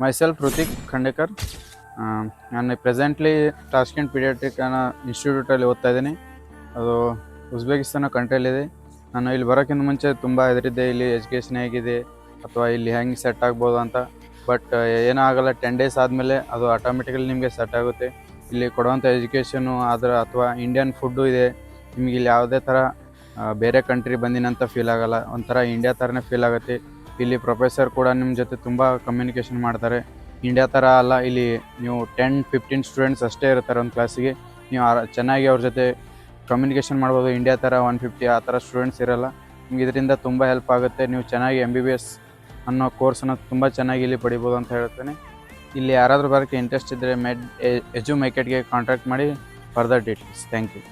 Myself, Rutik Khandekar. ನಾನು presently ಟಾಸ್ಕೆಂಟ್ paediatric ಅನ್ನೋ ಇನ್ಸ್ಟಿಟ್ಯೂಟಲ್ಲಿ ಓದ್ತಾ ಇದ್ದೀನಿ. ಅದು ಉಜ್ಬೇಕಿಸ್ತಾನ ಕಂಟ್ರಿಯಲ್ಲಿದೆ. ನಾನು ಇಲ್ಲಿ ಬರೋಕ್ಕಿಂತ ಮುಂಚೆ ತುಂಬ ಹೆದರಿದ್ದೆ, ಇಲ್ಲಿ ಎಜುಕೇಷನ್ ಹೇಗಿದೆ ಅಥವಾ ಇಲ್ಲಿ ಹೆಂಗೆ ಸೆಟ್ ಆಗ್ಬೋದು ಅಂತ. ಬಟ್ ಏನೂ ಆಗಲ್ಲ, 10 ಡೇಸ್ ಆದಮೇಲೆ ಅದು ಆಟೋಮೆಟಿಕಲಿ ನಿಮಗೆ ಸೆಟ್ ಆಗುತ್ತೆ. ಇಲ್ಲಿ ಕೊಡುವಂಥ ಎಜುಕೇಷನು ಅಥವಾ ಇಂಡಿಯನ್ ಫುಡ್ಡು ಇದೆ. ನಿಮಗೆ ಇಲ್ಲಿ ಯಾವುದೇ ಥರ ಬೇರೆ ಕಂಟ್ರಿ ಬಂದಿನಂತ ಫೀಲ್ ಆಗೋಲ್ಲ, ಒಂಥರ ಇಂಡಿಯಾ ಥರನೇ ಫೀಲ್ ಆಗುತ್ತೆ. ಇಲ್ಲಿ ಪ್ರೊಫೆಸರ್ ಕೂಡ ನಿಮ್ಮ ಜೊತೆ ತುಂಬ ಕಮ್ಯುನಿಕೇಷನ್ ಮಾಡ್ತಾರೆ. ಇಂಡಿಯಾ ಥರ ಅಲ್ಲ, ಇಲ್ಲಿ ನೀವು 10-15 ಸ್ಟೂಡೆಂಟ್ಸ್ ಅಷ್ಟೇ ಇರ್ತಾರೆ ಒಂದು ಕ್ಲಾಸಿಗೆ. ನೀವು ಚೆನ್ನಾಗಿ ಅವ್ರ ಜೊತೆ ಕಮ್ಯುನಿಕೇಷನ್ ಮಾಡ್ಬೋದು. ಇಂಡಿಯಾ ಥರ 150 ಆ ಥರ ಸ್ಟೂಡೆಂಟ್ಸ್ ಇರೋಲ್ಲ. ನಿಮ್ಗೆ ಇದರಿಂದ ತುಂಬ ಹೆಲ್ಪ್ ಆಗುತ್ತೆ. ನೀವು ಚೆನ್ನಾಗಿ MBBS ಅನ್ನೋ ಕೋರ್ಸನ್ನು ತುಂಬ ಚೆನ್ನಾಗಿ ಇಲ್ಲಿ ಪಡಿಬೋದು ಅಂತ ಹೇಳ್ತೇನೆ. ಇಲ್ಲಿ ಯಾರಾದರೂ ಬರೋಕ್ಕೆ ಇಂಟ್ರೆಸ್ಟ್ ಇದ್ದರೆ ಎಜುಮೇಕೆಟ್ಗೆ ಕಾಂಟ್ಯಾಕ್ಟ್ ಮಾಡಿ ಫರ್ದರ್ ಡೀಟೇಲ್ಸ್. Thank you.